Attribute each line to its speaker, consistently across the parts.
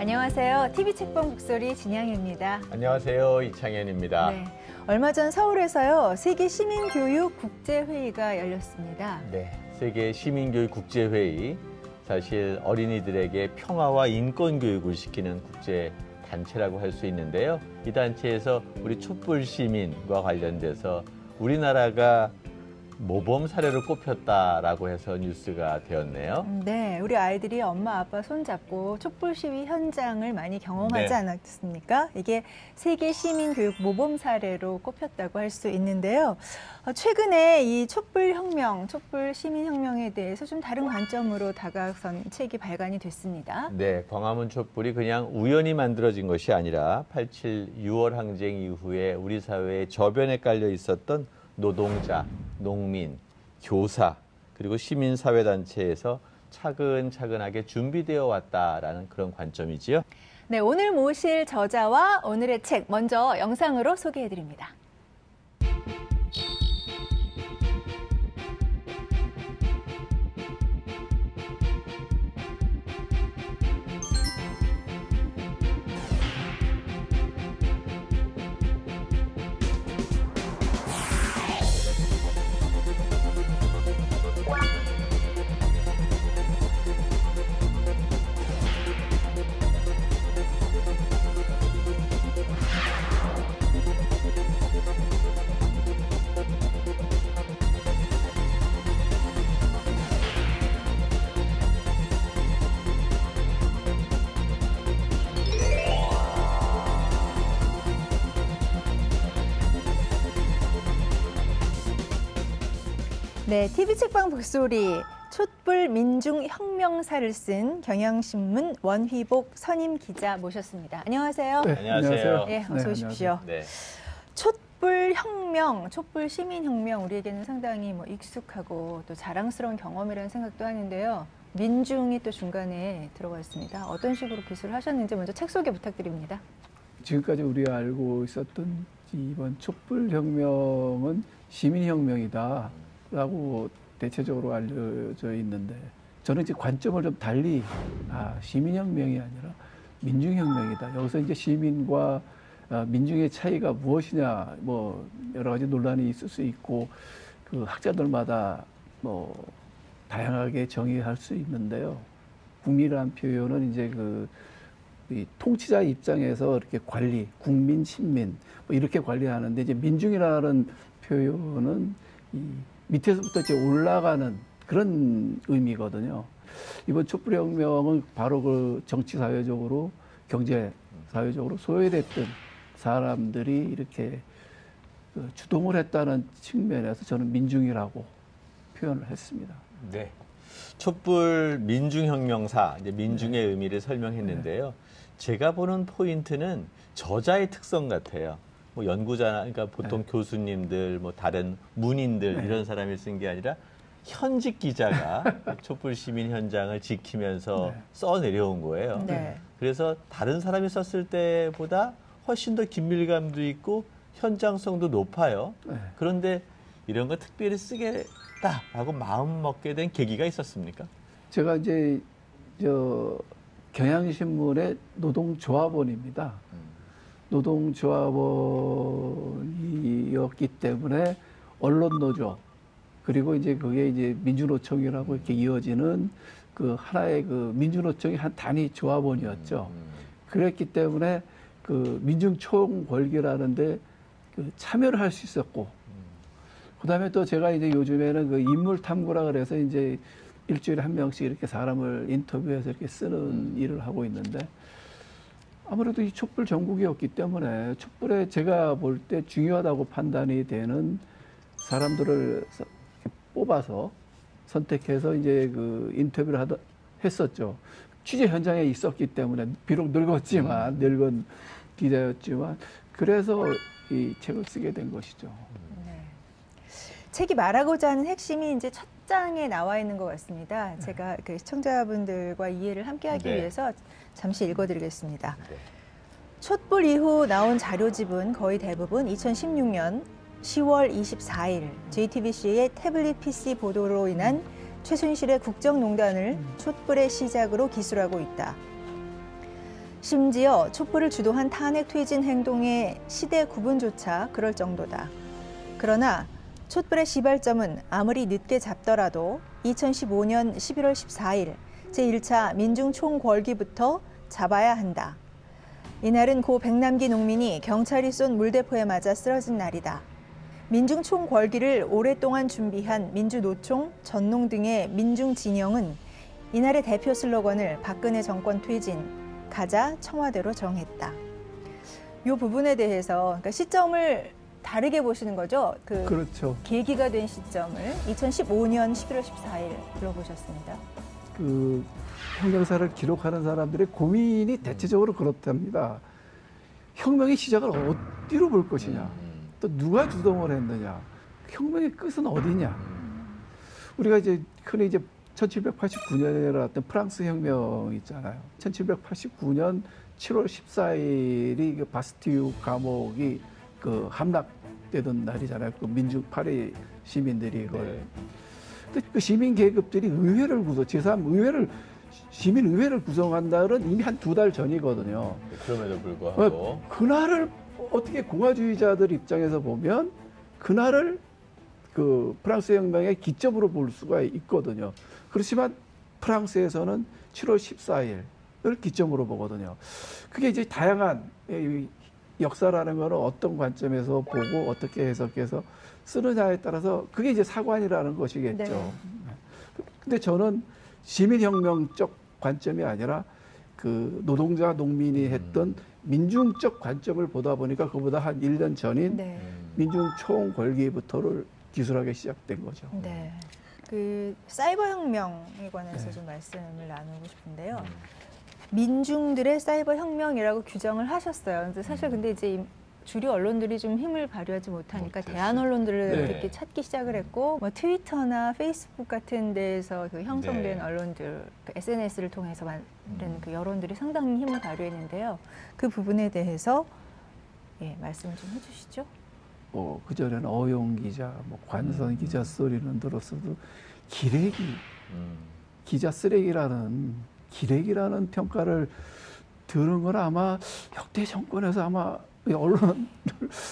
Speaker 1: 안녕하세요. TV책방 북소리 진양입니다.
Speaker 2: 안녕하세요. 이창현입니다.
Speaker 1: 네, 얼마 전 서울에서요. 세계 시민교육 국제회의가 열렸습니다.
Speaker 2: 네, 세계 시민교육 국제회의. 사실 어린이들에게 평화와 인권 교육을 시키는 국제 단체라고 할 수 있는데요. 이 단체에서 우리 촛불 시민과 관련돼서 우리나라가 모범 사례로 꼽혔다라고 해서 뉴스가 되었네요.
Speaker 1: 네, 우리 아이들이 엄마, 아빠 손잡고 촛불 시위 현장을 많이 경험하지
Speaker 2: 네.
Speaker 1: 않았습니까? 이게 세계 시민교육 모범 사례로 꼽혔다고 할 수 있는데요. 최근에 이 촛불 혁명, 촛불 시민혁명에 대해서 좀 다른 관점으로 다가선 책이 발간이 됐습니다.
Speaker 2: 네, 광화문 촛불이 그냥 우연히 만들어진 것이 아니라 87 6월 항쟁 이후에 우리 사회에 저변에 깔려 있었던 노동자, 농민, 교사, 그리고 시민사회단체에서 차근차근하게 준비되어 왔다라는 그런 관점이지요.
Speaker 1: 네, 오늘 모실 저자와 오늘의 책 먼저 영상으로 소개해드립니다. 네, TV책방 북소리 촛불 민중혁명사를 쓴 경향신문 원휘복 선임 기자 모셨습니다. 안녕하세요.
Speaker 3: 네,
Speaker 2: 안녕하세요.
Speaker 1: 네, 어서 오십시오.
Speaker 2: 네.
Speaker 1: 촛불 혁명, 촛불 시민혁명 우리에게는 상당히 익숙하고 또 자랑스러운 경험이라는 생각도 하는데요. 민중이 또 중간에 들어가 있습니다. 어떤 식으로 기술을 하셨는지 먼저 책 소개 부탁드립니다.
Speaker 3: 지금까지 우리가 알고 있었던 이번 촛불혁명은 시민혁명이다 라고 대체적으로 알려져 있는데, 저는 이제 관점을 좀 달리 시민혁명이 아니라 민중혁명이다. 여기서 이제 시민과 민중의 차이가 무엇이냐, 뭐 여러 가지 논란이 있을 수 있고 그 학자들마다 뭐 다양하게 정의할 수 있는데요. 국민이라는 표현은 이제 이 통치자 입장에서 이렇게 관리, 국민, 신민 뭐 이렇게 관리하는데, 이제 민중이라는 표현은 이 밑에서부터 이제 올라가는 그런 의미거든요. 이번 촛불혁명은 바로 그 정치 사회적으로, 경제 사회적으로 소외됐던 사람들이 이렇게 주동을 했다는 측면에서 저는 민중이라고 표현을 했습니다.
Speaker 2: 네. 촛불 민중혁명사, 이제 민중의 의미를 설명했는데요. 제가 보는 포인트는 저자의 특성 같아요. 뭐 연구자, 그러니까 보통 교수님들, 뭐 다른 문인들 이런 사람이 쓴 게 아니라 현직 기자가 촛불 시민 현장을 지키면서 써 내려온 거예요.
Speaker 1: 네.
Speaker 2: 그래서 다른 사람이 썼을 때보다 훨씬 더 긴밀감도 있고 현장성도 높아요. 그런데 이런 거 특별히 쓰겠다라고 마음 먹게 된 계기가 있었습니까?
Speaker 3: 제가 이제 경향신문의 노동조합원입니다. 노동조합원이었기 때문에 언론노조, 그리고 이제 그게 이제 민주노총이라고 이렇게 이어지는 그 하나의 그 민주노총의 한 단위 조합원이었죠. 그랬기 때문에 그 민중총궐기라는데 참여를 할 수 있었고, 그다음에 또 제가 이제 요즘에는 그 인물 탐구라 그래서 이제 일주일에 한 명씩 이렇게 사람을 인터뷰해서 이렇게 쓰는 일을 하고 있는데, 아무래도 이 촛불 전국이었기 때문에 촛불에 제가 볼 때 중요하다고 판단이 되는 사람들을 뽑아서 선택해서 이제 그 인터뷰를 했었죠. 취재 현장에 있었기 때문에 비록 늙었지만 늙은 기자였지만, 그래서 이 책을 쓰게 된 것이죠.
Speaker 1: 네. 책이 말하고자 하는 핵심이 이제 첫 장에 나와 있는 것 같습니다. 제가 그 시청자분들과 이해를 함께하기 위해서 잠시 읽어드리겠습니다. 촛불 이후 나온 자료집은 거의 대부분 2016년 10월 24일 JTBC의 태블릿 PC 보도로 인한 최순실의 국정농단을 촛불의 시작으로 기술하고 있다. 심지어 촛불을 주도한 탄핵 퇴진 행동의 시대 구분조차 그럴 정도다. 그러나 촛불의 시발점은 아무리 늦게 잡더라도 2015년 11월 14일 제1차 민중총궐기부터 잡아야 한다. 이날은 고 백남기 농민이 경찰이 쏜 물대포에 맞아 쓰러진 날이다. 민중총궐기를 오랫동안 준비한 민주노총, 전농 등의 민중진영은 이날의 대표 슬로건을 박근혜 정권 퇴진, 가자 청와대로 정했다. 이 부분에 대해서 그러니까 시점을 다르게 보시는 거죠?
Speaker 3: 그렇죠.
Speaker 1: 계기가 된 시점을 2015년 11월 14일로 보셨습니다.
Speaker 3: 그 혁명사를 기록하는 사람들의 고민이 대체적으로 그렇답니다. 혁명의 시작을 어디로 볼 것이냐, 또 누가 주동을 했느냐, 혁명의 끝은 어디냐. 우리가 이제 흔히 이제 1789년에 일어났던 프랑스 혁명 있잖아요. 1789년 7월 14일이 그 바스티유 감옥이 그 함락되던 날이잖아요. 그 민중 파리 시민들이 그걸. 근데 그 시민 계급들이 의회를 제3의회를 시민의회를 구성한 날은 이미 한 2달 전이거든요.
Speaker 2: 그럼에도 불구하고
Speaker 3: 그날을 어떻게 공화주의자들 입장에서 보면 그날을 그 프랑스 혁명의 기점으로 볼 수가 있거든요. 그렇지만 프랑스에서는 7월 14일을 기점으로 보거든요. 그게 이제 다양한 역사라는 거는 어떤 관점에서 보고 어떻게 해석해서 쓰느냐에 따라서 그게 이제 사관이라는 것이겠죠.
Speaker 1: 네.
Speaker 3: 근데 저는 시민혁명적 관점이 아니라 그 노동자 농민이 했던 민중적 관점을 보다 보니까 그보다 한 1년 전인
Speaker 1: 네.
Speaker 3: 민중총궐기부터를 기술하게 시작된 거죠.
Speaker 1: 네. 그 사이버 혁명에 관해서
Speaker 3: 네.
Speaker 1: 좀 말씀을 나누고 싶은데요. 민중들의 사이버 혁명이라고 규정을 하셨어요. 근데 사실 근데 이제 주류 언론들이 좀 힘을 발휘하지 못하니까 대한 언론들을
Speaker 2: 네.
Speaker 1: 이렇게 찾기 시작을 했고, 뭐 트위터나 페이스북 같은 데에서 그 형성된
Speaker 2: 네.
Speaker 1: 언론들, 그 SNS를 통해서 만든 그 여론들이 상당히 힘을 발휘했는데요. 그 부분에 대해서 예, 말씀을 좀 해주시죠.
Speaker 3: 그 전에는 어용 기자, 뭐 관선 기자 소리는 들었어도 기자 쓰레기라는 평가를 들은 건 아마 역대 정권에서 아마 언론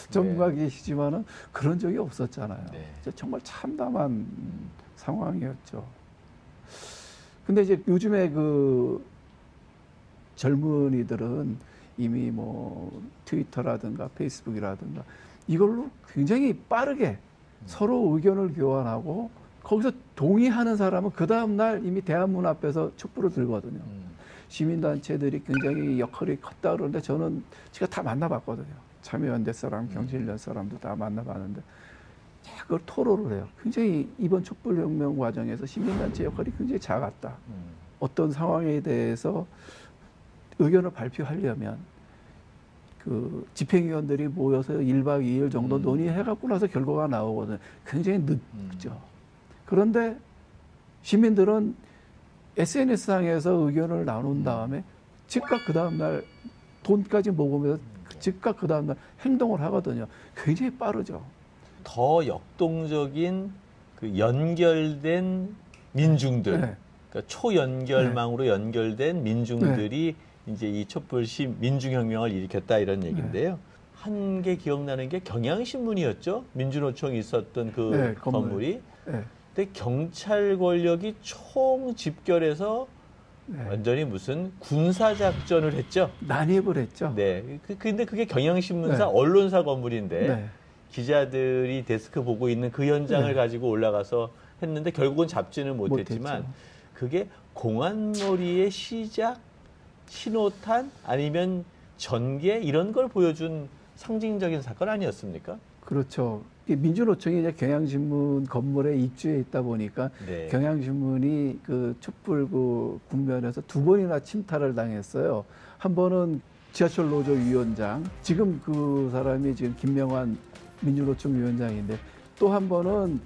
Speaker 3: 전문가 계시지만은 그런 적이 없었잖아요.
Speaker 2: 네.
Speaker 3: 정말 참담한 상황이었죠. 근데 이제 요즘에 그 젊은이들은 이미 뭐 트위터라든가 페이스북이라든가 이걸로 굉장히 빠르게 서로 의견을 교환하고 거기서 동의하는 사람은 그 다음날 이미 대한문 앞에서 촛불을 들거든요. 시민단체들이 굉장히 역할이 컸다 그러는데 저는 제가 다 만나봤거든요. 참여연대 사람, 경실련 사람도 다 만나봤는데 그걸 토로를 해요. 굉장히 이번 촛불혁명 과정에서 시민단체 역할이 굉장히 작았다. 어떤 상황에 대해서 의견을 발표하려면 그 집행위원들이 모여서 1박 2일 정도 논의해갖고 나서 결과가 나오거든요. 굉장히 늦죠. 그런데 시민들은 SNS상에서 의견을 나눈 다음에 즉각 그 다음날 돈까지 모으면서 즉각 그 다음날 행동을 하거든요. 굉장히 빠르죠.
Speaker 2: 더 역동적인 그 연결된 민중들,
Speaker 3: 네.
Speaker 2: 그러니까 초연결망으로 연결된 민중들이 이제 이 촛불 민중혁명을 일으켰다 이런 얘기인데요. 한 게 기억나는 게 경향신문이었죠. 민주노총이 있었던 그 건물이.
Speaker 3: 네.
Speaker 2: 근데 경찰 권력이 총 집결해서 완전히 무슨 군사작전을 했죠.
Speaker 3: 난입을 했죠.
Speaker 2: 네. 근데 그게 경향신문사
Speaker 3: 네.
Speaker 2: 언론사 건물인데
Speaker 3: 네.
Speaker 2: 기자들이 데스크 보고 있는 그 현장을 가지고 올라가서 했는데 결국은 잡지는 못했지만
Speaker 3: 못했죠.
Speaker 2: 그게 공안놀이의 시작, 신호탄 아니면 전개 이런 걸 보여준 상징적인 사건 아니었습니까?
Speaker 3: 그렇죠. 민주노총이 이제 경향신문 건물에 입주해 있다 보니까
Speaker 2: 네.
Speaker 3: 경향신문이 그 촛불 그 국면에서 2번이나 침탈을 당했어요. 한 번은 지하철 노조 위원장, 지금 그 사람이 지금 김명환 민주노총 위원장인데 또 한 번은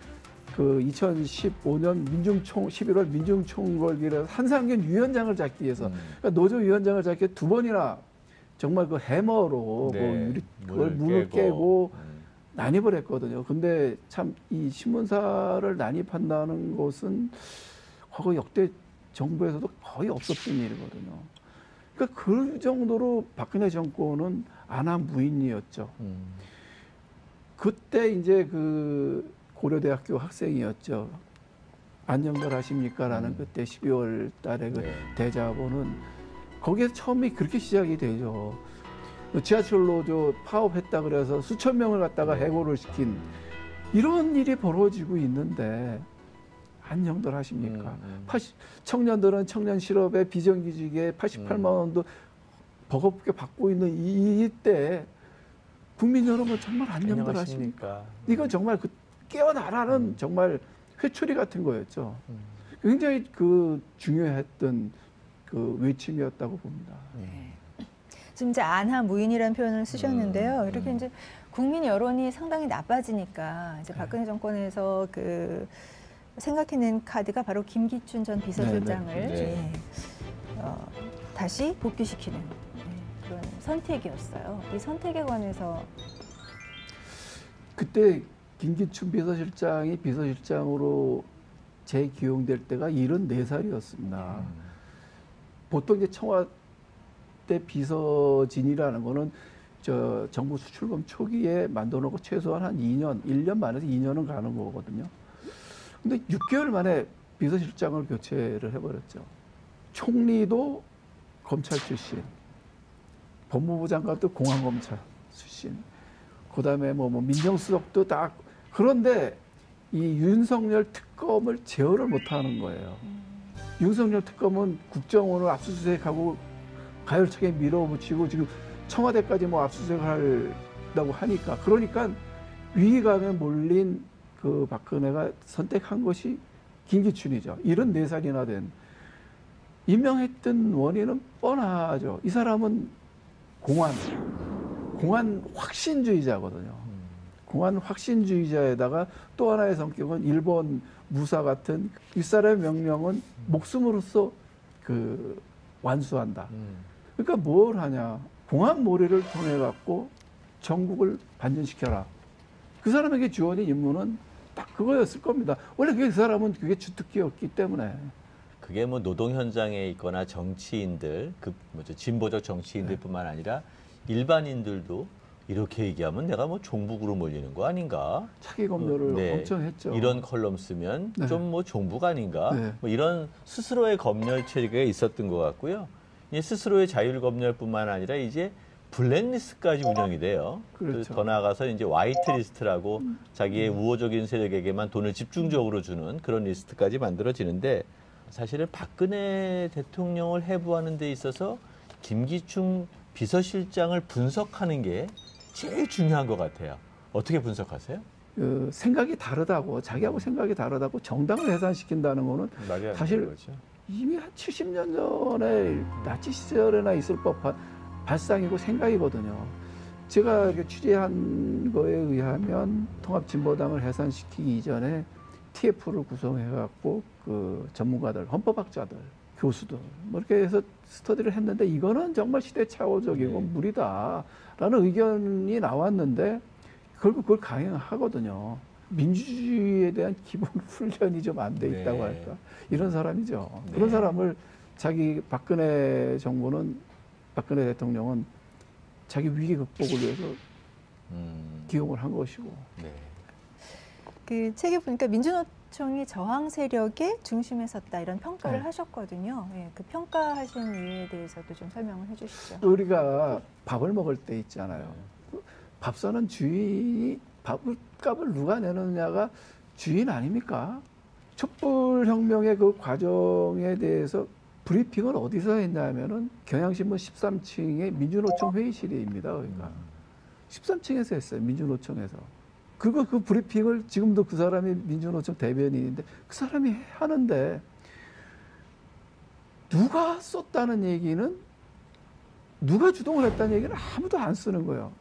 Speaker 3: 그 2015년 11월 민중총궐기를 한상균 위원장을 잡기 위해서 그러니까 노조 위원장을 잡기 위해 2번이나 정말 그 해머로 그걸 문을 깨고 난입을 했거든요. 근데 참 이 신문사를 난입한다는 것은 과거 역대 정부에서도 거의 없었던 일이거든요. 그러니까 그 정도로 박근혜 정권은 안하무인이었죠. 그때 이제 그 고려대학교 학생이었죠. 안녕들 하십니까라는 그때 12월 달에 그
Speaker 2: 네.
Speaker 3: 대자보는 거기에서 처음에 그렇게 시작이 되죠. 지하철로 저 파업했다 그래서 수천 명을 갖다가 해고를 시킨 이런 일이 벌어지고 있는데 안녕들 하십니까? 청년들은 청년 실업에 비정규직에 88만 원도 버겁게 받고 있는 이때 국민 여러분 정말 안녕들 하십니까? 이건 정말 그 깨어나라는 정말 회초리 같은 거였죠. 굉장히 그 중요했던 그 외침이었다고 봅니다.
Speaker 1: 지금 이제 안하무인이라는 표현을 쓰셨는데요. 이렇게 이제 국민 여론이 상당히 나빠지니까 이제 박근혜 정권에서 그 생각해낸 카드가 바로 김기춘 전 비서실장을
Speaker 2: 네.
Speaker 1: 다시 복귀시키는 그런 선택이었어요. 이 선택에 관해서
Speaker 3: 그때 김기춘 비서실장이 비서실장으로 재기용될 때가 74살이었습니다. 보통 이제 청와대 비서진이라는 거는 저 정부 수출범 초기에 만들어놓고 최소한 한 2년, 1년 만에서 2년은 가는 거거든요. 근데 6개월 만에 비서실장을 교체를 해버렸죠. 총리도 검찰 출신, 법무부 장관도 공안검찰 출신, 그 다음에 뭐 민정수석도 다. 그런데 이 윤석열 특검을 제어를 못하는 거예요. 윤석열 특검은 국정원을 압수수색하고 가열차게 밀어붙이고 지금 청와대까지 뭐 압수수색하려고 하니까 그러니까 위기감에 몰린 그 박근혜가 선택한 것이 김기춘이죠. 74살이나 된. 임명했던 원인은 뻔하죠. 이 사람은 공안 확신주의자거든요. 공안 확신주의자에다가 또 하나의 성격은 일본 무사 같은 윗사람의 명령은 목숨으로써 그 완수한다. 그러니까 뭘 하냐. 공안 모래를 통해 갖고 전국을 반전시켜라. 그 사람에게 주어진 임무는 딱 그거였을 겁니다. 원래 그 사람은 그게 주특기였기 때문에.
Speaker 2: 그게 뭐 노동 현장에 있거나 정치인들, 그 뭐죠 진보적 정치인들뿐만 아니라 일반인들도 이렇게 얘기하면 내가 뭐 종북으로 몰리는 거 아닌가?
Speaker 3: 차기 검열을 엄청 했죠.
Speaker 2: 이런 컬럼 쓰면 좀 뭐 종북 아닌가? 뭐 이런 스스로의 검열 체계가 있었던 것 같고요. 이 스스로의 자율 검열뿐만 아니라 이제 블랙리스트까지 운영이 돼요.
Speaker 3: 그렇죠.
Speaker 2: 더 나아가서 이제 화이트리스트라고 자기의 우호적인 세력에게만 돈을 집중적으로 주는 그런 리스트까지 만들어지는데 사실은 박근혜 대통령을 해부하는 데 있어서 김기춘 비서실장을 분석하는 게 제일 중요한 것 같아요. 어떻게 분석하세요?
Speaker 3: 그 생각이 다르다고, 자기하고 생각이 다르다고 정당을 해산시킨다는 거는 사실 이미 한 70년 전에 나치 시절에나 있을 법한 발상이고 생각이거든요. 제가 취재한 거에 의하면 통합진보당을 해산시키기 이전에 TF를 구성해갖고 그 전문가들, 헌법학자들, 교수들 뭐 이렇게 해서 스터디를 했는데 이거는 정말 시대착오적이고 무리다라는 의견이 나왔는데 결국 그걸 강행하거든요. 민주주의에 대한 기본 훈련이 좀 안 돼 있다고 할까. 이런 사람이죠. 그런 사람을 자기 박근혜 정부는 박근혜 대통령은 자기 위기 극복을 위해서 기용을 한 것이고.
Speaker 1: 그 책에 보니까 민주노총이 저항 세력의 중심에 섰다 이런 평가를
Speaker 3: 네.
Speaker 1: 하셨거든요. 예, 그 평가하신 이유에 대해서도 좀 설명을 해주시죠.
Speaker 3: 우리가 밥을 먹을 때 있잖아요. 밥 사는 주인이 밥값을 누가 내느냐가 주인 아닙니까? 촛불혁명의 그 과정에 대해서 브리핑을 어디서 했냐면은 경향신문 13층의 민주노총 회의실입니다. 그러니까 13층에서 했어요. 민주노총에서. 그 브리핑을 지금도 그 사람이 민주노총 대변인인데 그 사람이 하는데 누가 썼다는 얘기는 누가 주동을 했다는 얘기는 아무도 안 쓰는 거예요.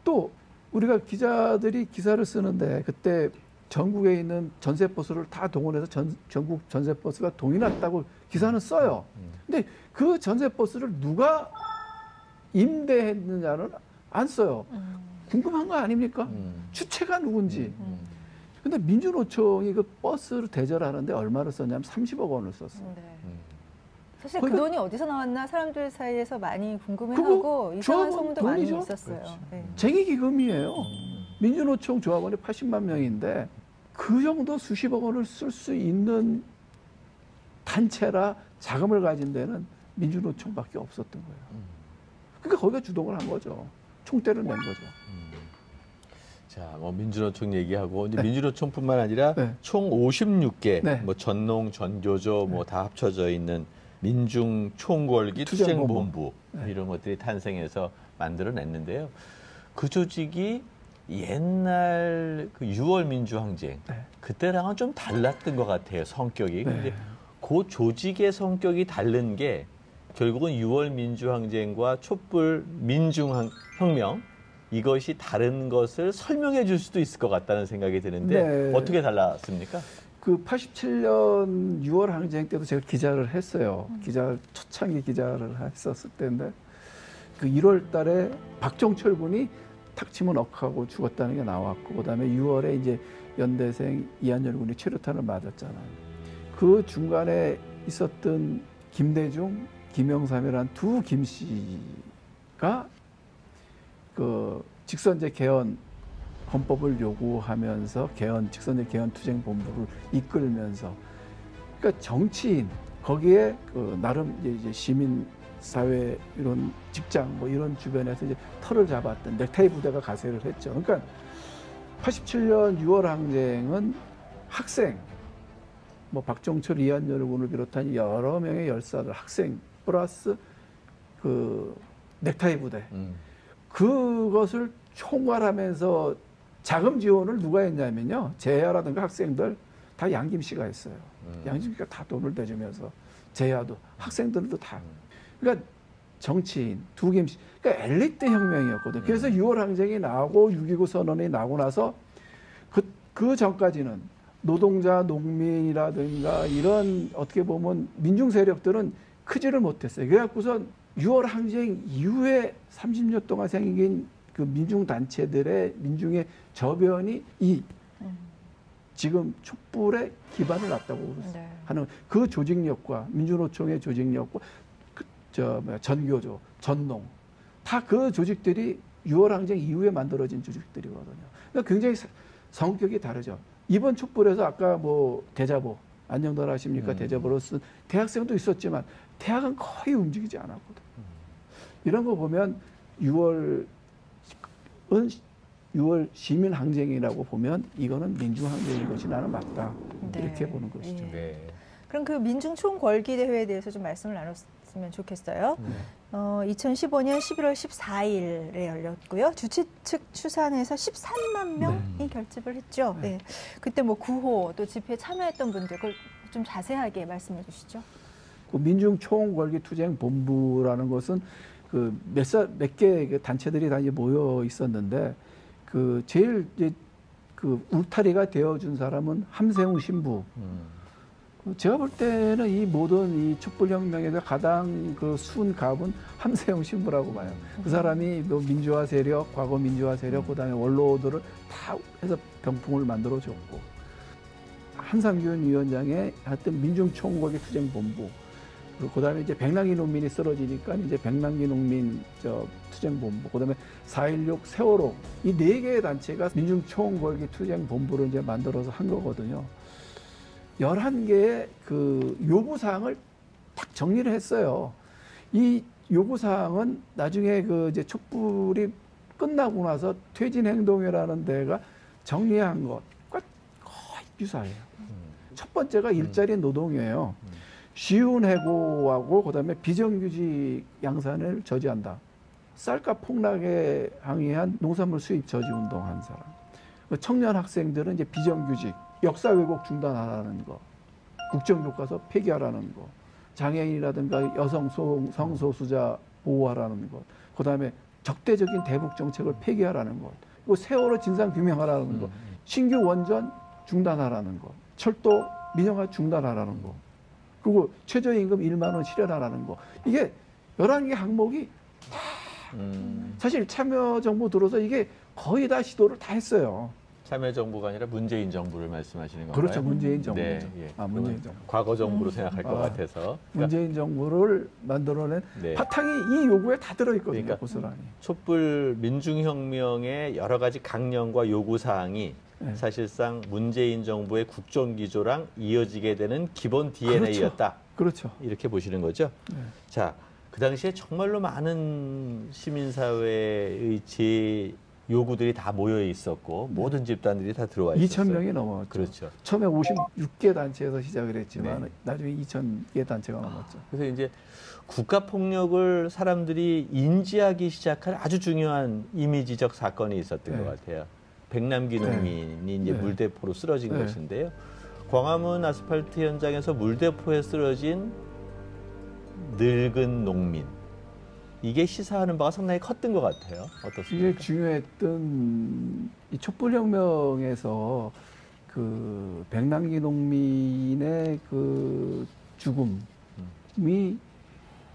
Speaker 3: 또 우리가 기자들이 기사를 쓰는데 그때 전국에 있는 전세버스를 다 동원해서 전국 전세버스가 동인했다고 기사는 써요. 근데 그 전세버스를 누가 임대했느냐는 안 써요. 궁금한 거 아닙니까? 주체가 누군지. 근데 민주노총이 그 버스를 대절하는데 얼마를 썼냐면 30억 원을 썼어요.
Speaker 1: 사실 그
Speaker 3: 거기가-
Speaker 1: 돈이 어디서 나왔나 사람들 사이에서 많이 궁금해하고 이상한
Speaker 3: 조합원
Speaker 1: 소문도 많이
Speaker 3: 돈이죠.
Speaker 1: 있었어요.
Speaker 2: 그렇지.
Speaker 1: 네.
Speaker 3: 쟁의기금이에요. 민주노총 조합원이 80만 명인데 그 정도 수십억 원을 쓸 수 있는 단체라 자금을 가진 데는 민주노총밖에 없었던 거예요. 그러니까 거기가 주동을 한 거죠. 총대를 낸 거죠.
Speaker 2: 자, 뭐 민주노총 얘기하고 이제 민주노총뿐만 아니라
Speaker 3: 네.
Speaker 2: 총 56개
Speaker 3: 네.
Speaker 2: 뭐 전농, 전교조 뭐 다 합쳐져 있는 민중 총궐기
Speaker 3: 투쟁본부.
Speaker 2: 투쟁본부 이런 것들이 탄생해서 만들어냈는데요. 그 조직이 옛날 그 6월 민주항쟁
Speaker 3: 네.
Speaker 2: 그때랑은 좀 달랐던 것 같아요. 성격이. 근데
Speaker 3: 네.
Speaker 2: 그 조직의 성격이 다른 게 결국은 6월 민주항쟁과 촛불 민중혁명 이것이 다른 것을 설명해 줄 수도 있을 것 같다는 생각이 드는데
Speaker 3: 네.
Speaker 2: 어떻게 달랐습니까?
Speaker 3: 그 87년 6월 항쟁 때도 제가 기자를 했어요. 초창기 기자를 했었을 때인데 그 1월 달에 박종철 군이 탁 치면 억하고 죽었다는 게 나왔고 그다음에 6월에 이제 연대생 이한열 군이 최루탄을 맞았잖아요. 그 중간에 있었던 김대중, 김영삼이라는 두 김씨가 그 직선제 개헌 헌법을 요구하면서 직선제 개헌 투쟁 본부를 이끌면서 그러니까 정치인 거기에 그 나름 이제 시민 사회 이런 직장 뭐 이런 주변에서 이제 털을 잡았던 넥타이 부대가 가세를 했죠. 그러니까 87년 6월 항쟁은 학생 뭐 박종철, 이한열 군을 비롯한 여러 명의 열사들 학생 플러스 그 넥타이 부대 그것을 총괄하면서 자금 지원을 누가 했냐면요. 제야라든가 학생들 다 양김 씨가 했어요. 양김 씨가 다 돈을 대주면서 제야도 학생들도 다. 그러니까 정치인 두 김씨. 그러니까 엘리트 혁명이었거든요. 그래서 6월 항쟁이 나오고 6.29 선언이 나고 나서 그 전까지는 노동자, 농민이라든가 이런 어떻게 보면 민중 세력들은 크지를 못했어요. 그래갖고선 6월 항쟁 이후에 30년 동안 생긴 그 민중 단체들의 민중의 저변이 이 지금 촛불에 기반을 놨다고
Speaker 1: 네.
Speaker 3: 하는 그 조직력과 민주노총의 조직력과 전교조, 전농 다 그 조직들이 6월 항쟁 이후에 만들어진 조직들이거든요. 그러니까 굉장히 성격이 다르죠. 이번 촛불에서 아까 뭐 대자보 안녕들 하십니까? 대자보로 쓴 대학생도 있었지만 대학은 거의 움직이지 않았거든. 이런 거 보면 6월 시민 항쟁이라고 보면 이거는 민중 항쟁인 것이 나는 맞다.
Speaker 1: 네.
Speaker 3: 이렇게 보는 것이죠.
Speaker 1: 예.
Speaker 2: 네.
Speaker 1: 그럼 그 민중 총궐기 대회에 대해서 좀 말씀을 나눴으면 좋겠어요. 2015년 11월 14일에 열렸고요. 주최 측 추산해서 13만 명이 결집을 했죠. 네. 그때 뭐 구호 또 집회에 참여했던 분들 그걸 좀 자세하게 말씀해 주시죠.
Speaker 3: 그 민중 총궐기 투쟁 본부라는 것은 그 몇 개 단체들이 다 이제 모여 있었는데 그 제일 이제 그 울타리가 되어준 사람은 함세웅 신부. 제가 볼 때는 이 모든 이 촛불혁명에서 가장 그 순갑은 함세웅 신부라고 봐요. 그 사람이 뭐 민주화 세력, 과거 민주화 세력, 그다음에 원로들을 다 해서 병풍을 만들어줬고 한상균 위원장의 하여튼 민중총궐기 투쟁본부. 그다음에 이제 백남기 농민이 쓰러지니까 이제 백남기 농민 투쟁본부. 그다음에 4.16 세월호 이 네 개의 단체가 민중총궐기 투쟁본부를 이제 만들어서 한 거거든요. 11개의 그 요구사항을 딱 정리를 했어요. 이 요구사항은 나중에 그 이제 촛불이 끝나고 나서 퇴진행동회라는 데가 정리한 것과 거의 유사해요. 첫 번째가 일자리 노동이에요. 쉬운 해고하고 그다음에 비정규직 양산을 저지한다. 쌀값 폭락에 항의한 농산물 수입 저지 운동한 사람. 청년 학생들은 이제 비정규직 역사 왜곡 중단하라는 거, 국정교과서 폐기하라는 거, 장애인이라든가 여성 성소수자 보호하라는 것, 그 다음에 적대적인 대북 정책을 폐기하라는 것, 그리고 세월호 진상 규명하라는 것, 신규 원전 중단하라는 것, 철도 민영화 중단하라는 것, 그리고 최저임금 1만 원 실현하라는 거. 이게 11개 항목이 다 사실 참여정부 들어서 이게 거의 다 시도를 다 했어요.
Speaker 2: 참여정부가 아니라 문재인 정부를 말씀하시는 건가요?
Speaker 3: 그렇죠. 문재인 정부죠.
Speaker 2: 네, 예.
Speaker 3: 문재인 정부.
Speaker 2: 과거 정부로 생각할 것 같아서. 그러니까
Speaker 3: 문재인 정부를 만들어낸
Speaker 2: 네.
Speaker 3: 바탕이 이 요구에 다 들어있거든요.
Speaker 2: 그러니까
Speaker 3: 고스란히.
Speaker 2: 촛불 민중혁명의 여러 가지 강령과 요구사항이
Speaker 3: 네.
Speaker 2: 사실상 문재인 정부의 국정기조랑 이어지게 되는 기본 DNA였다.
Speaker 3: 그렇죠.
Speaker 2: 이렇게 보시는 거죠.
Speaker 3: 네.
Speaker 2: 자, 그 당시에 정말로 많은 시민사회의 요구들이 다 모여 있었고 모든 집단들이 다 들어와 있었어요.
Speaker 3: 2,000명이 넘었죠.
Speaker 2: 그렇죠.
Speaker 3: 처음에 56개 단체에서 시작을 했지만
Speaker 2: 네.
Speaker 3: 나중에 2,000개 단체가 넘었죠.
Speaker 2: 그래서 이제 국가폭력을 사람들이 인지하기 시작한 아주 중요한 이미지적 사건이 있었던
Speaker 3: 네.
Speaker 2: 것 같아요. 백남기 농민이 이제
Speaker 3: 네.
Speaker 2: 물대포로 쓰러진
Speaker 3: 네.
Speaker 2: 것인데요. 광화문 아스팔트 현장에서 물대포에 쓰러진 늙은 농민. 이게 시사하는 바가 상당히 컸던 것 같아요. 어떻습니까?
Speaker 3: 이게 중요했던 이 촛불혁명에서 그 백남기 농민의 그 죽음이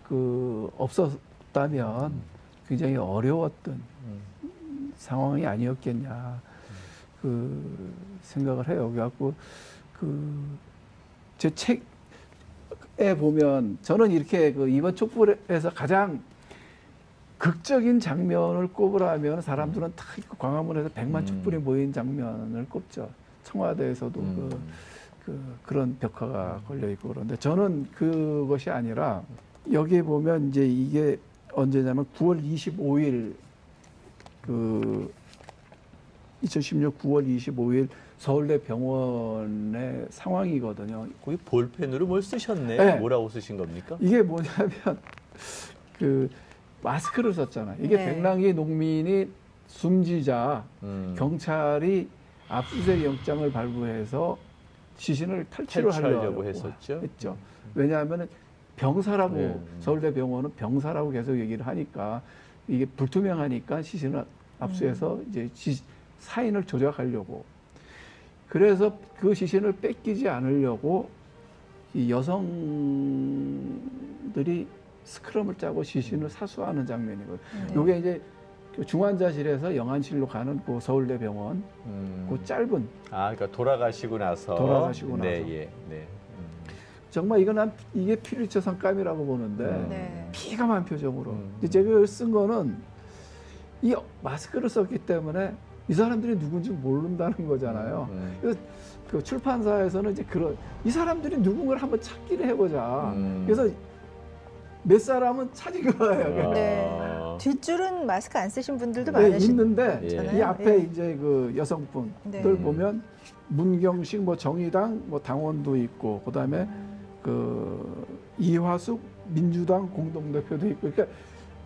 Speaker 3: 그 없었다면 굉장히 어려웠던 상황이 아니었겠냐 그 생각을 해요. 그래갖고 그 제 책에 보면 저는 이렇게 그 이번 촛불에서 가장 극적인 장면을 꼽으라면 사람들은 다 광화문에서 100만 촛불이 모인 장면을 꼽죠. 청와대에서도 그런 벽화가 걸려 있고 그런데 저는 그것이 아니라 여기에 보면 이제 이게 언제냐면 9월 25일 그 2016 9월 25일 서울대 병원의 상황이거든요.
Speaker 2: 거기 볼펜으로 뭘 쓰셨네.
Speaker 3: 네.
Speaker 2: 뭐라고 쓰신 겁니까?
Speaker 3: 이게 뭐냐면 그 마스크를 썼잖아요. 이게
Speaker 1: 네.
Speaker 3: 백남기 농민이 숨지자 경찰이 압수수색 영장을 발부해서 시신을 탈취를 하려고 했죠. 왜냐하면 병사라고 서울대 병원은 병사라고 계속 얘기를 하니까 이게 불투명하니까 시신을 압수해서 이제 사인을 조작하려고. 그래서 그 시신을 뺏기지 않으려고 이 여성들이 스크럼을 짜고 시신을 사수하는 장면이거든요. 이게 이제 그 중환자실에서 영안실로 가는 그 서울대 병원, 그 짧은.
Speaker 2: 그러니까 돌아가시고 나서.
Speaker 3: 네,
Speaker 2: 예, 네.
Speaker 3: 정말 이건 이게 피리처 성감이라고 보는데
Speaker 1: 네.
Speaker 3: 피감한 표정으로. 제가 쓴 거는 이 마스크를 썼기 때문에 이 사람들이 누군지 모른다는 거잖아요. 그래서 그 출판사에서는 이제 이 사람들이 누군가를 한번 찾기를 해보자. 그래서 몇 사람은 찾은 거예요.
Speaker 1: 네. 뒷줄은 마스크 안 쓰신 분들도
Speaker 3: 네,
Speaker 1: 많으시잖아요.
Speaker 3: 있는데 이 앞에 이제 그 여성분들
Speaker 1: 네.
Speaker 3: 보면 문경식 뭐 정의당 뭐 당원도 있고 그다음에 그 이화숙 민주당 공동대표도 있고 그러니까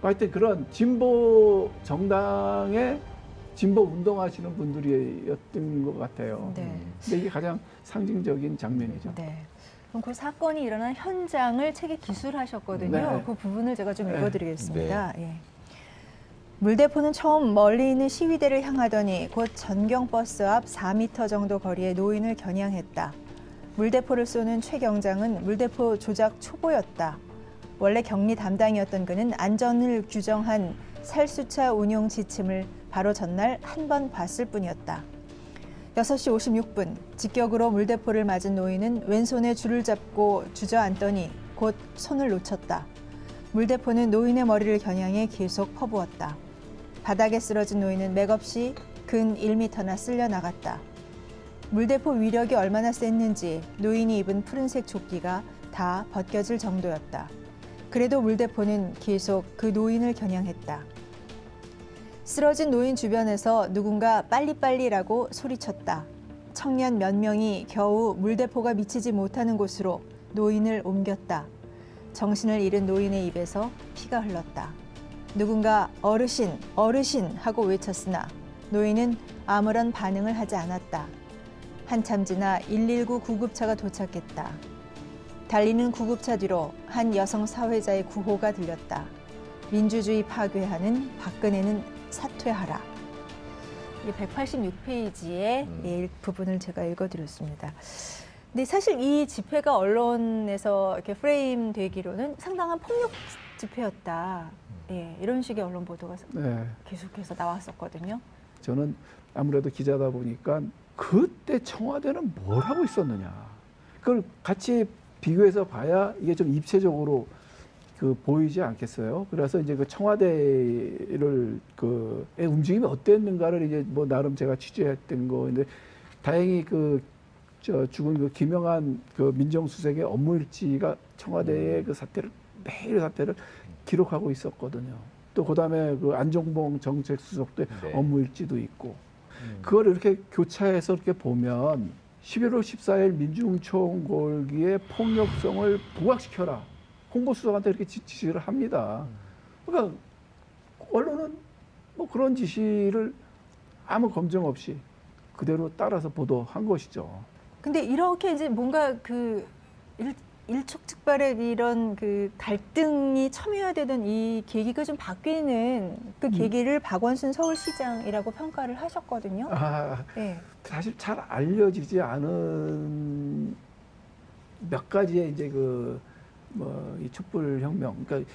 Speaker 3: 하여튼 그런 진보 정당의 진보 운동하시는 분들이었던 것 같아요.
Speaker 1: 네.
Speaker 3: 근데 이게 가장 상징적인 장면이죠.
Speaker 1: 네. 그럼 그 사건이 일어난 현장을 책에 기술하셨거든요.
Speaker 3: 네.
Speaker 1: 그 부분을 제가 좀
Speaker 3: 네.
Speaker 1: 읽어드리겠습니다. 예. 물대포는 처음 멀리 있는 시위대를 향하더니 곧 전경버스 앞 4m 정도 거리의 노인을 겨냥했다. 물대포를 쏘는 최 경장은 물대포 조작 초보였다. 원래 격리 담당이었던 그는 안전을 규정한 살수차 운용 지침을 바로 전날 한 번 봤을 뿐이었다. 6시 56분 직격으로 물대포를 맞은 노인은 왼손에 줄을 잡고 주저앉더니 곧 손을 놓쳤다. 물대포는 노인의 머리를 겨냥해 계속 퍼부었다. 바닥에 쓰러진 노인은 맥없이 근 1m나 쓸려 나갔다. 물대포 위력이 얼마나 셌는지 노인이 입은 푸른색 조끼가 다 벗겨질 정도였다. 그래도 물대포는 계속 그 노인을 겨냥했다. 쓰러진 노인 주변에서 누군가 빨리빨리라고 소리쳤다. 청년 몇 명이 겨우 물대포가 미치지 못하는 곳으로 노인을 옮겼다. 정신을 잃은 노인의 입에서 피가 흘렀다. 누군가 어르신, 어르신 하고 외쳤으나 노인은 아무런 반응을 하지 않았다. 한참 지나 119 구급차가 도착했다. 달리는 구급차 뒤로 한 여성 사회자의 구호가 들렸다. 민주주의 파괴하는 박근혜는 사퇴하라. 이 186페이지의 부분을 제가 읽어드렸습니다. 근데 사실 이 집회가 언론에서 이렇게 프레임되기로는 상당한 폭력 집회였다. 예, 이런 식의 언론 보도가
Speaker 3: 네.
Speaker 1: 계속해서 나왔었거든요.
Speaker 3: 저는 아무래도 기자다 보니까 그때 청와대는 뭘 하고 있었느냐. 그걸 같이 비교해서 봐야 이게 좀 입체적으로 보이지 않겠어요. 그래서 이제 그 청와대를 의 움직임이 어땠는가를 이제 뭐 나름 제가 취재했던 거인데 다행히 죽은 김영한 민정수석의 업무일지가 청와대의 매일 사태를 기록하고 있었거든요. 또 그다음에 안종봉 정책수석도
Speaker 2: 네.
Speaker 3: 업무일지도 있고 그걸 이렇게 교차해서 이렇게 보면 11월 14일 민중총궐기의 폭력성을 부각시켜라. 홍보수석한테 이렇게 지시를 합니다. 그러니까 언론은 뭐 그런 지시를 아무 검증 없이 그대로 따라서 보도한 것이죠.
Speaker 1: 근데 이렇게 이제 뭔가 일촉즉발의 이런 갈등이 첨예화되던 이 계기가 좀 바뀌는 그 계기를 박원순 서울시장이라고 평가를 하셨거든요. 네.
Speaker 3: 사실 잘 알려지지 않은 몇 가지의 이제 이 촛불혁명, 그러니까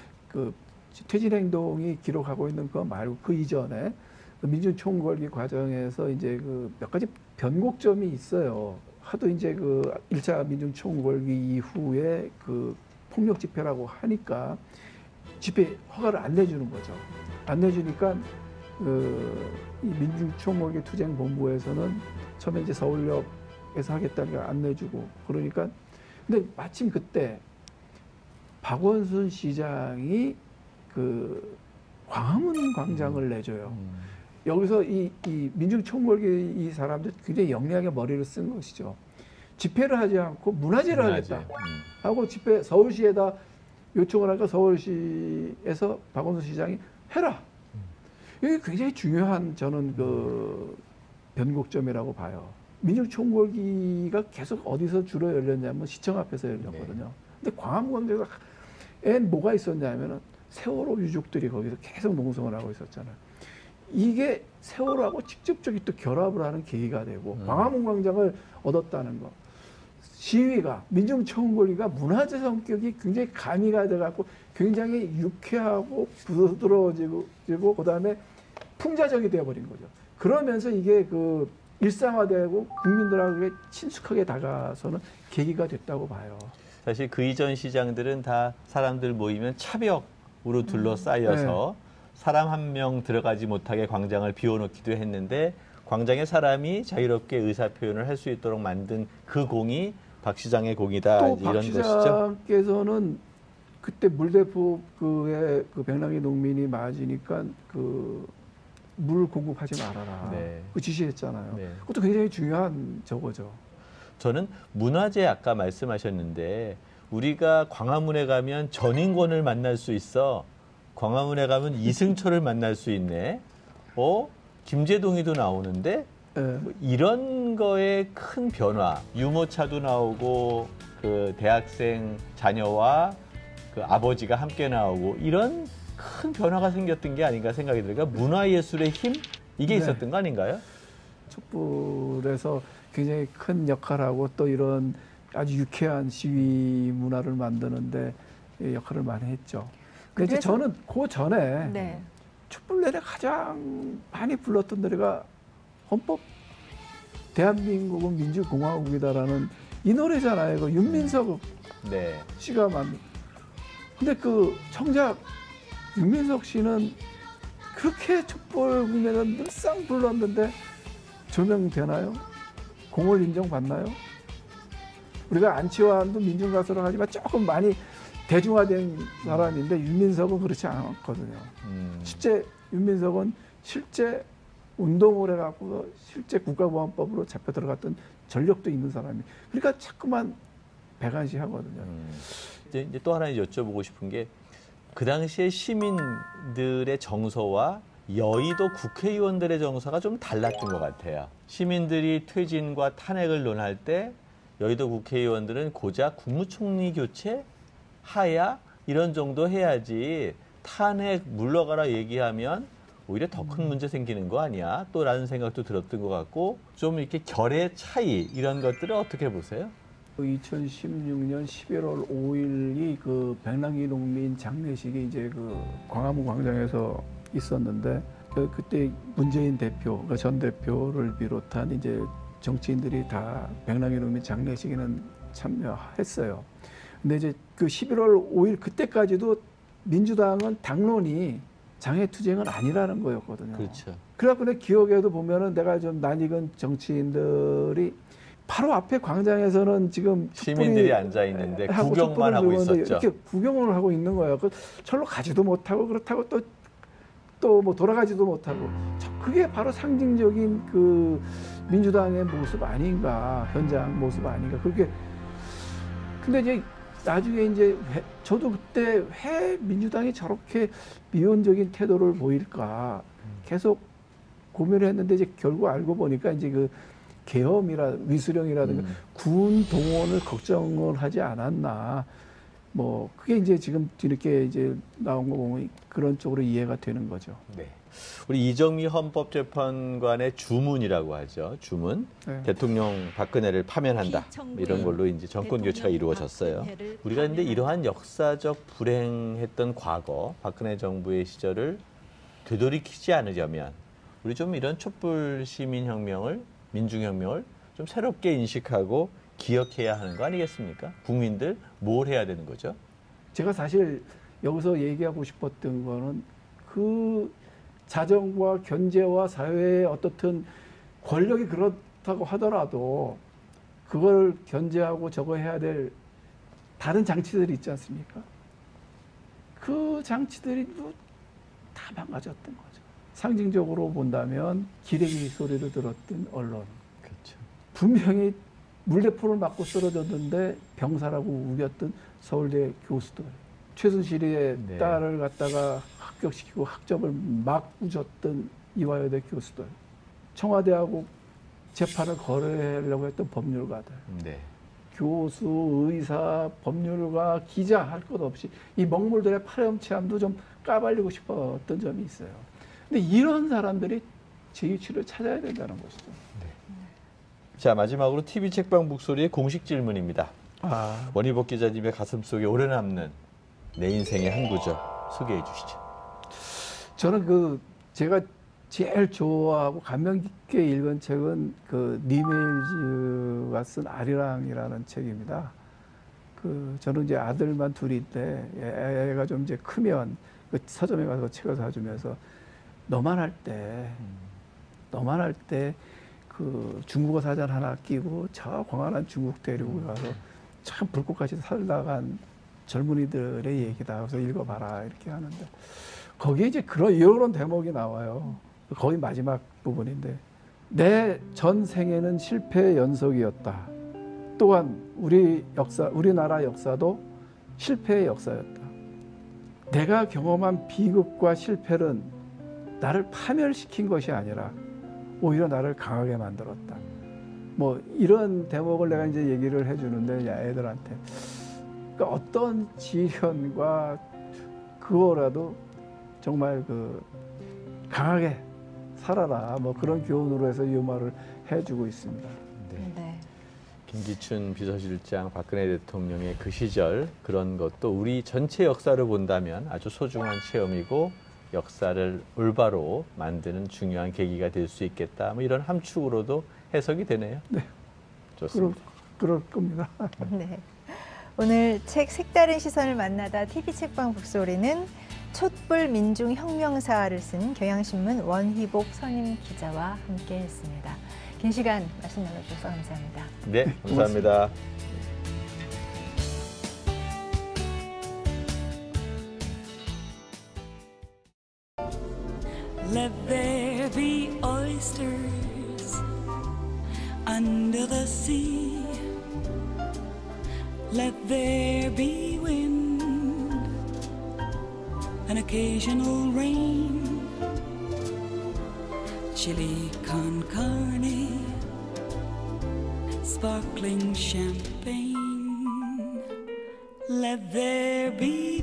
Speaker 3: 퇴진행동이 기록하고 있는 거 말고 그 이전에 민중총궐기 과정에서 이제 몇 가지 변곡점이 있어요. 하도 이제 1차 민중총궐기 이후에 폭력 집회라고 하니까 집회 허가를 안 내주는 거죠. 안 내주니까 이 민중총궐기 투쟁본부에서는 처음에 이제 서울역에서 하겠다니까 안 내주고 그러니까 근데 마침 그때 박원순 시장이 광화문 광장을 내줘요. 여기서 이 민중총궐기 이 사람들 굉장히 영리하게 머리를 쓴 것이죠. 집회를 하지 않고 문화제를 하겠다 하고 집회 서울시에다 요청을 하니까 서울시에서 박원순 시장이 해라. 이게 굉장히 중요한 저는 변곡점이라고 봐요. 민중총궐기가 계속 어디서 주로 열렸냐면 시청 앞에서 열렸거든요.
Speaker 2: 네.
Speaker 3: 근데 광화문 광장에서 뭐가 있었냐면은 세월호 유족들이 거기서 계속 농성을 하고 있었잖아요. 이게 세월호하고 직접적인 또 결합을 하는 계기가 되고 광화문 광장을 얻었다는 거. 시위가 민중총궐기가 문화재 성격이 굉장히 가미가 돼갖고 굉장히 유쾌하고 부드러워지고 그다음에 풍자적이 되어버린 거죠. 그러면서 이게 일상화되고 국민들하고 친숙하게 다가서는 계기가 됐다고 봐요.
Speaker 2: 사실 그 이전 시장들은 다 사람들 모이면 차벽으로 둘러싸여서 사람 한 명 들어가지 못하게 광장을 비워놓기도 했는데 광장에 사람이 자유롭게 의사표현을 할 수 있도록 만든 그 공이 박 시장의 공이다.
Speaker 3: 또
Speaker 2: 이런
Speaker 3: 박 시장께서는 그때 물대포에 백남기 농민이 맞으니까 물 공급하지 말아라.
Speaker 2: 네.
Speaker 3: 그 지시했잖아요.
Speaker 2: 네.
Speaker 3: 그것도 굉장히 중요한 저거죠.
Speaker 2: 저는 문화재 아까 말씀하셨는데 우리가 광화문에 가면 전인권을 만날 수 있어. 광화문에 가면 이승철을 만날 수 있네. 김제동이도 나오는데 뭐 이런 거에 큰 변화. 유모차도 나오고 대학생 자녀와 아버지가 함께 나오고 이런 큰 변화가 생겼던 게 아닌가 생각이 들어요. 그러니까 문화예술의 힘? 이게 있었던 거 아닌가요?
Speaker 3: 촛불에서 굉장히 큰 역할하고 또 이런 아주 유쾌한 시위 문화를 만드는데 역할을 많이 했죠. 근데 이제 저는 그 전에 촛불 노래 가장 많이 불렀던 노래가 헌법 대한민국은 민주공화국이다라는 이 노래잖아요. 윤민석 씨가 만든. 근데 정작 윤민석 씨는 그렇게 촛불 국면을 늘상 불렀는데 조명되나요? 공을 인정받나요? 우리가 안치환도 민중가수라고 하지만 조금 많이 대중화된 사람인데 윤민석은 그렇지 않았거든요. 실제 윤민석은 실제 운동을 해갖고 실제 국가보안법으로 잡혀 들어갔던 전력도 있는 사람이. 그러니까 자꾸만 배관시하거든요.
Speaker 2: 이제 또 하나 여쭤보고 싶은 게 그 당시에 시민들의 정서와 여의도 국회의원들의 정서가 좀 달랐던 것 같아요. 시민들이 퇴진과 탄핵을 논할 때 여의도 국회의원들은 고작 국무총리 교체, 하야 이런 정도 해야지 탄핵 물러가라 얘기하면 오히려 더 큰 문제 생기는 거 아니야? 또 라는 생각도 들었던 것 같고 좀 이렇게 결의 차이 이런 것들을 어떻게 보세요?
Speaker 3: 2016년 11월 5일이 백남기 농민 장례식이 이제 광화문 광장에서 있었는데 그때 문재인 대표, 그러니까 전 대표를 비롯한 이제 정치인들이 다 백남기 농민 장례식에는 참여했어요. 근데 이제 그 11월 5일 그때까지도 민주당은 당론이 장애투쟁은 아니라는 거였거든요.
Speaker 2: 그렇죠.
Speaker 3: 그래갖고 내 기억에도 보면은 내가 좀 낯익은 정치인들이 바로 앞에 광장에서는 지금
Speaker 2: 시민들이 앉아 있는데 구경만 하고 있었죠.
Speaker 3: 이렇게 구경을 하고 있는 거예요. 절로 가지도 못하고 그렇다고 또 뭐 돌아가지도 못하고 그게 바로 상징적인 그 민주당의 모습 아닌가, 현장 모습 아닌가. 그렇게 근데 이제 나중에 이제 저도 그때 왜 민주당이 저렇게 미온적인 태도를 보일까 계속 고민을 했는데 이제 결국 알고 보니까 이제 그 위수령이라든가 군 동원을 걱정을 하지 않았나. 뭐 그게 이제 지금 뒤늦게 이제 나온 거 보면 그런 쪽으로 이해가 되는 거죠.
Speaker 2: 네. 우리 이정미 헌법재판관의 주문이라고 하죠. 주문.
Speaker 3: 네.
Speaker 2: 대통령 박근혜를 파면한다. 이런 걸로 이제 정권 교체가 이루어졌어요. 우리가 근데 이러한 역사적 불행했던 과거, 박근혜 정부의 시절을 되돌이키지 않으려면 우리 좀 이런 촛불 시민혁명을, 민중혁명을 좀 새롭게 인식하고 기억해야 하는 거 아니겠습니까? 국민들 뭘 해야 되는 거죠?
Speaker 3: 제가 사실 여기서 얘기하고 싶었던 거는 그 자정과 견제와 사회의 어떻든 권력이 그렇다고 하더라도 그걸 견제하고 저거 해야 될 다른 장치들이 있지 않습니까? 그 장치들이 다 망가졌던 거죠. 상징적으로 본다면 기레기 소리를 들었던 언론.
Speaker 2: 그렇죠.
Speaker 3: 분명히 물대포를 맞고 쓰러졌는데 병사라고 우겼던 서울대 교수들. 최순실의
Speaker 2: 네.
Speaker 3: 딸을 갖다가 합격시키고 학점을 막 우줬던 이화여대 교수들. 청와대하고 재판을 거래하려고 했던 법률가들.
Speaker 2: 네.
Speaker 3: 교수, 의사, 법률가, 기자 할 것 없이 이 먹물들의 파렴치함도 좀 까발리고 싶었던 점이 있어요. 근데 이런 사람들이 제 위치를 찾아야 된다는 것이죠.
Speaker 2: 자, 마지막으로 TV 책방 북소리의 공식 질문입니다. 원희복 기자님의 가슴속에 오래 남는 내 인생의 한 구절 소개해 주시죠.
Speaker 3: 저는 제가 제일 좋아하고 감명 깊게 읽은 책은 그 니메일즈가 쓴 아리랑이라는 책입니다. 저는 이제 아들만 둘인데 애가 좀 이제 크면 그 서점에 가서 책을 사주면서 너만 할 때 그 중국어 사전 하나 끼고 저 광활한 중국 대륙에 가서 참 불꽃같이 살다간 젊은이들의 얘기다. 그래서 읽어봐라 이렇게 하는데 거기에 이제 이런 대목이 나와요. 거의 마지막 부분인데 내 전 생애는 실패의 연속이었다. 또한 우리나라 역사도 실패의 역사였다. 내가 경험한 비극과 실패는 나를 파멸시킨 것이 아니라 오히려 나를 강하게 만들었다. 뭐 이런 대목을 내가 이제 얘기를 해주는데 애들한테 그러니까 어떤 지련과 그거라도 정말 강하게 살아라. 뭐 그런 교훈으로 해서 이 말을 해주고 있습니다.
Speaker 1: 네.
Speaker 2: 김기춘 비서실장, 박근혜 대통령의 그 시절 그런 것도 우리 전체 역사를 본다면 아주 소중한 체험이고 역사를 올바로 만드는 중요한 계기가 될 수 있겠다. 뭐 이런 함축으로도 해석이 되네요.
Speaker 3: 네.
Speaker 2: 좋습니다.
Speaker 3: 그럴 겁니다.
Speaker 1: 네. 오늘 책 색다른 시선을 만나다 TV 책방 북소리는 촛불 민중 혁명사를 쓴 경향신문 원희복 선임 기자와 함께했습니다. 긴 시간 말씀 나눠주셔서 감사합니다.
Speaker 2: 네, 감사합니다.
Speaker 4: Let there be oysters under the sea. Let there be wind and occasional rain. Chili con carne, sparkling champagne. Let there be